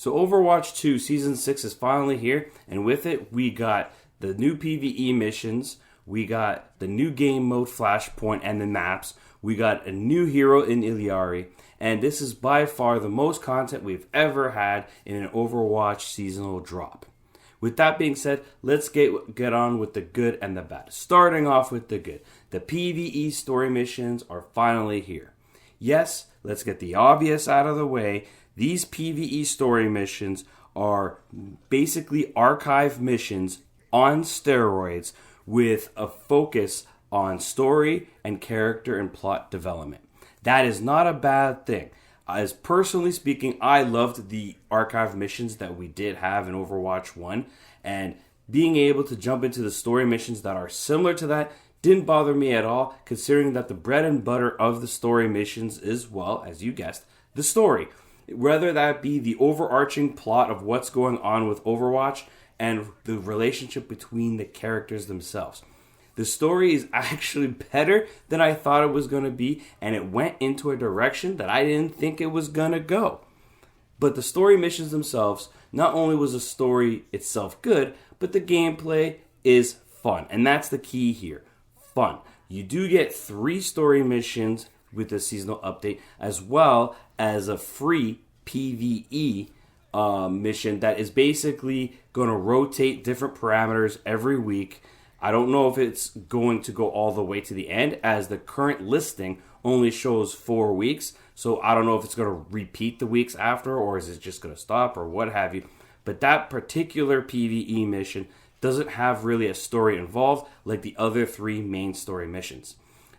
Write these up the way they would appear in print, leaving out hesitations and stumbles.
So Overwatch 2 Season 6 is finally here, and with it, we got the new PvE missions, we got the new game mode Flashpoint and the maps, we got a new hero in Illari, and this is by far the most content we've ever had in an Overwatch seasonal drop. With that being said, let's get on with the good and the bad. Starting off with the good. The PvE story missions are finally here. Yes, let's get the obvious out of the way. These PvE story missions are basically archive missions on steroids with a focus on story and character and plot development. That is not a bad thing. As personally speaking, I loved the archive missions that we did have in Overwatch 1, and being able to jump into the story missions that are similar to that didn't bother me at all, considering that the bread and butter of the story missions is, well, as you guessed, the story. Whether that be the overarching plot of what's going on with Overwatch and the relationship between the characters themselves. The story is actually better than I thought it was going to be, and it went into a direction that I didn't think it was going to go. But the story missions themselves, not only was the story itself good, but the gameplay is fun. And that's the key here. Fun. You do get 3 story missions with the seasonal update, as well as a free PvE mission that is basically going to rotate different parameters every week. I don't know if it's going to go all the way to the end, as the current listing only shows 4 weeks. So I don't know if it's going to repeat the weeks after, or is it just going to stop, or what have you. But that particular PvE mission doesn't have really a story involved like the other 3 main story missions.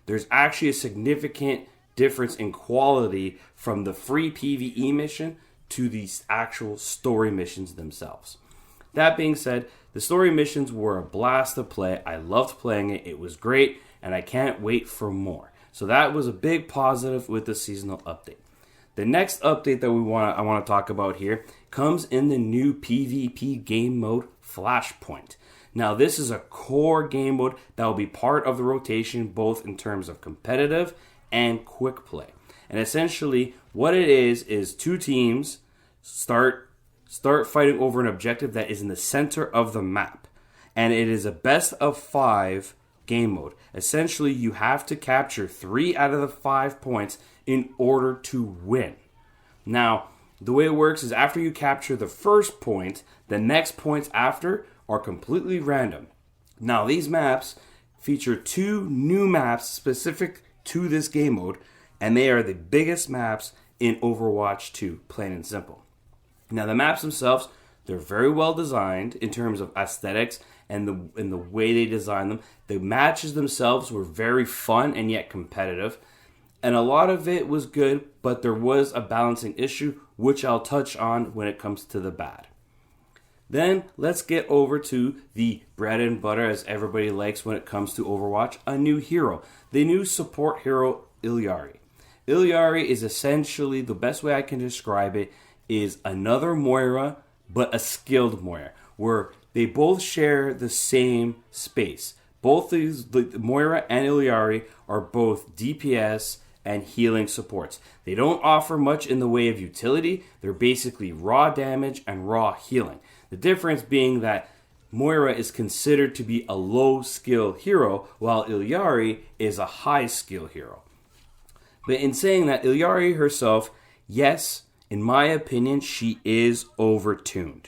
There's actually a significant difference in quality from the free PvE mission to these actual story missions themselves. That being said, the story missions were a blast to play. I loved playing it. It was great, and I can't wait for more. So that was a big positive with the seasonal update. The next update that I want to talk about here comes in the new PvP game mode Flashpoint. Now, this is a core game mode that will be part of the rotation, both in terms of competitive and quick play. And essentially, what it is 2 teams start fighting over an objective that is in the center of the map. And it is a best of 5 game mode. Essentially, you have to capture 3 out of the 5 points in order to win. Now, the way it works is after you capture the first point, the next points after are completely random. Now, these maps feature 2 new maps specific to this game mode, and they are the biggest maps in Overwatch 2, plain and simple. Now, the maps themselves, they're very well designed in terms of aesthetics and the way they design them. The matches themselves were very fun and yet competitive, and a lot of it was good, but there was a balancing issue, which I'll touch on when it comes to the bad. Then let's get over to the bread and butter, as everybody likes when it comes to Overwatch, a new hero. The new support hero, Illari. Illari is essentially, the best way I can describe it, is another Moira, but a skilled Moira, where they both share the same space. Both these, Moira and Illari, are both DPS and healing supports. They don't offer much in the way of utility. They're basically raw damage and raw healing. The difference being that Moira is considered to be a low skill hero, while Illari is a high skill hero. But in saying that, Illari herself, yes, in my opinion, she is overtuned.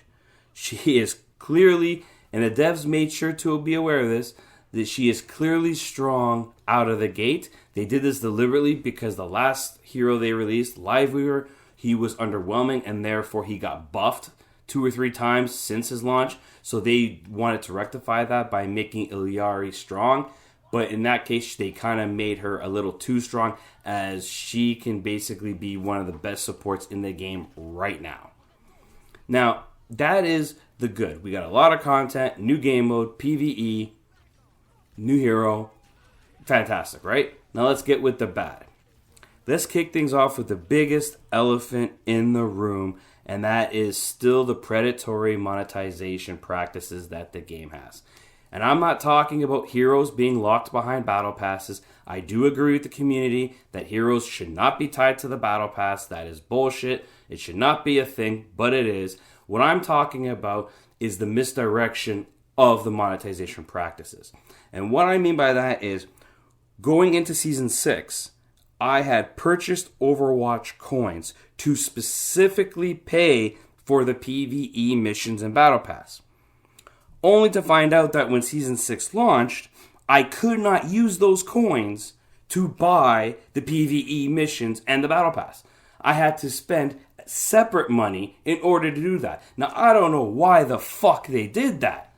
She is clearly, and the devs made sure to be aware of this, that she is clearly strong out of the gate. They did this deliberately because the last hero they released, Liveweaver, he was underwhelming, and therefore he got buffed 2 or 3 times since his launch. So they wanted to rectify that by making Illari strong. But in that case, they kind of made her a little too strong, as she can basically be one of the best supports in the game right now. Now, that is the good. We got a lot of content, new game mode, PvE, new hero. Fantastic, right? Now let's get with the bad. Let's kick things off with the biggest elephant in the room, and that is still the predatory monetization practices that the game has. And I'm not talking about heroes being locked behind battle passes. I do agree with the community that heroes should not be tied to the battle pass. That is bullshit. It should not be a thing, but it is. What I'm talking about is the misdirection of the monetization practices. And what I mean by that is, going into Season 6, I had purchased Overwatch coins to specifically pay for the PvE missions and Battle Pass. Only to find out that when Season 6 launched, I could not use those coins to buy the PvE missions and the Battle Pass. I had to spend separate money in order to do that. Now, I don't know why the fuck they did that,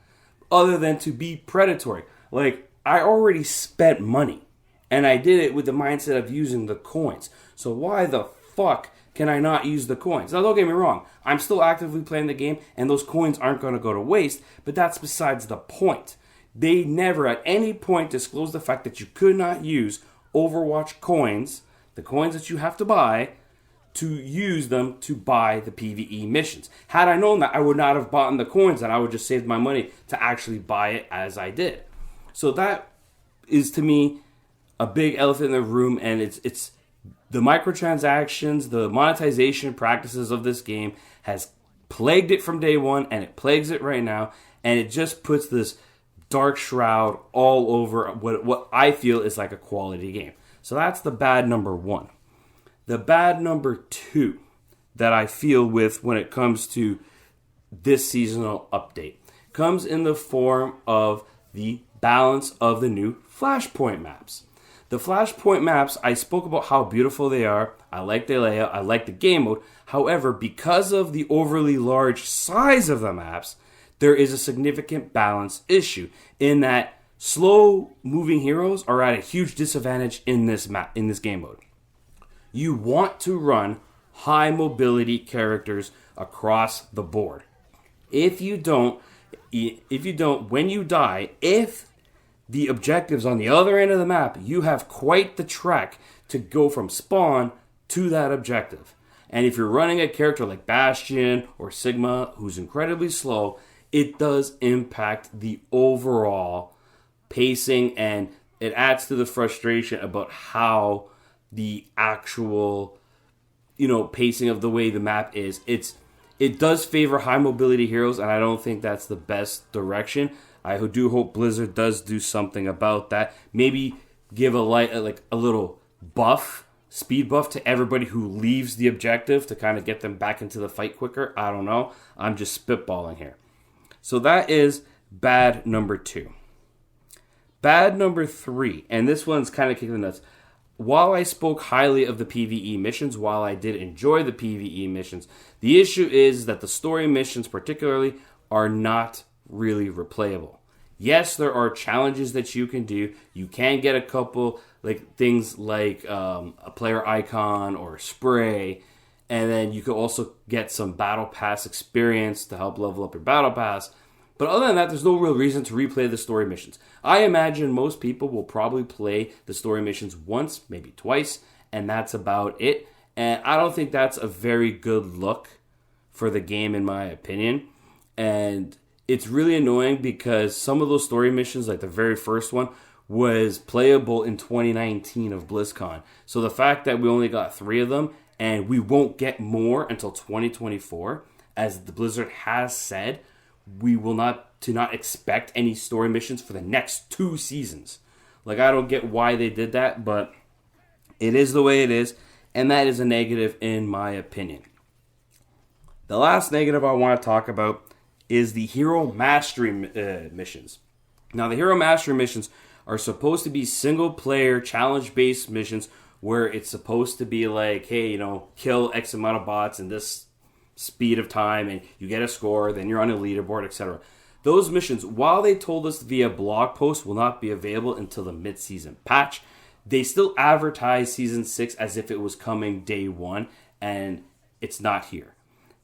other than to be predatory. Like, I already spent money, and I did it with the mindset of using the coins. So why the fuck can I not use the coins? Now, don't get me wrong. I'm still actively playing the game, and those coins aren't going to go to waste, but that's besides the point. They never at any point disclosed the fact that you could not use Overwatch coins, the coins that you have to buy, to use them to buy the PvE missions. Had I known that, I would not have bought the coins, and I would just save my money to actually buy it as I did. So that is, to me, a big elephant in the room, and it's the microtransactions, the monetization practices of this game has plagued it from day one, and it plagues it right now, and it just puts this dark shroud all over what I feel is like a quality game. So that's the bad number one. The bad number two that I feel with when it comes to this seasonal update comes in the form of the balance of the new Flashpoint maps. The Flashpoint maps, I spoke about how beautiful they are. I like their layout. I like the game mode. However, because of the overly large size of the maps, there is a significant balance issue in that slow-moving heroes are at a huge disadvantage in this game mode. You want to run high mobility characters across the board. If you don't, when you die, if the objectives on the other end of the map, you have quite the trek to go from spawn to that objective. And if you're running a character like Bastion or Sigma, who's incredibly slow, it does impact the overall pacing, and it adds to the frustration about how the actual, pacing of the way the map is. It does favor high mobility heroes, and I don't think that's the best direction. I do hope Blizzard does do something about that. Maybe give a little buff, speed buff to everybody who leaves the objective to kind of get them back into the fight quicker. I don't know. I'm just spitballing here. So that is bad number two. Bad number three, and this one's kind of kicking the nuts. While I spoke highly of the PvE missions, while I did enjoy the PvE missions, the issue is that the story missions particularly are not really replayable. Yes, there are challenges that you can do. You can get a couple things like a player icon or a spray, and then you can also get some battle pass experience to help level up your battle pass. But other than that, there's no real reason to replay the story missions. I imagine most people will probably play the story missions once, maybe twice, and that's about it. And I don't think that's a very good look for the game, in my opinion. And it's really annoying because some of those story missions, like the very first one, was playable in 2019 of BlizzCon. So the fact that we only got 3 of them and we won't get more until 2024, as the Blizzard has said, we will not expect any story missions for the next 2 seasons. I don't get why they did that, but it is the way it is, and that is a negative in my opinion. The last negative I want to talk about is the Hero Mastery missions. Now, the Hero Mastery missions are supposed to be single-player, challenge-based missions where it's supposed to be like, hey, kill X amount of bots in this speed of time, and you get a score, then you're on a leaderboard, etc. Those missions, while they told us via blog post, will not be available until the mid-season patch, they still advertise Season 6 as if it was coming day one, and it's not here.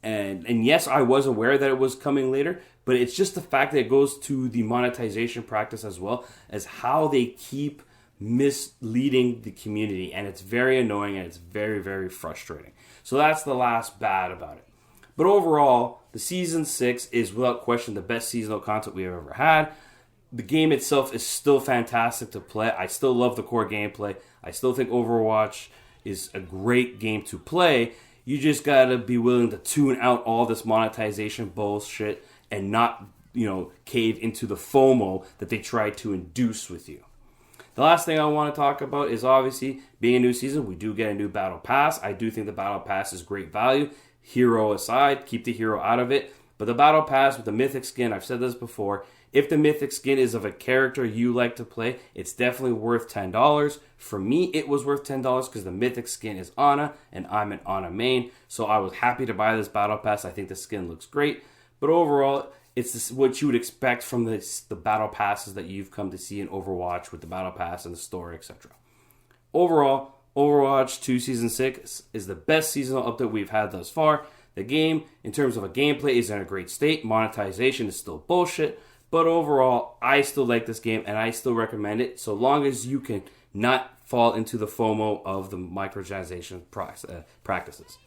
And yes, I was aware that it was coming later, but it's just the fact that it goes to the monetization practice as well as how they keep misleading the community, and it's very annoying and it's very, very frustrating. So that's the last bad about it. But overall, the Season 6 is without question the best seasonal content we've ever had. The game itself is still fantastic to play. I still love the core gameplay. I still think Overwatch is a great game to play. You just gotta be willing to tune out all this monetization bullshit and not, cave into the FOMO that they try to induce with you. The last thing I want to talk about is obviously being a new season. We do get a new Battle Pass. I do think the Battle Pass is great value. Hero aside, keep the hero out of it. But the Battle Pass with the Mythic skin, I've said this before, if the Mythic skin is of a character you like to play, it's definitely worth $10. For me, it was worth $10 because the Mythic skin is Ana, and I'm an Ana main. So I was happy to buy this Battle Pass. I think the skin looks great. But overall, it's what you would expect from the Battle Passes that you've come to see in Overwatch with the Battle Pass and the story, etc. Overall, Overwatch 2 Season 6 is the best seasonal update we've had thus far. The game, in terms of a gameplay, is in a great state. Monetization is still bullshit. But overall, I still like this game, and I still recommend it, so long as you can not fall into the FOMO of the microtransaction practices.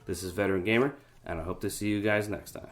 This is Veteran Gamer, and I hope to see you guys next time.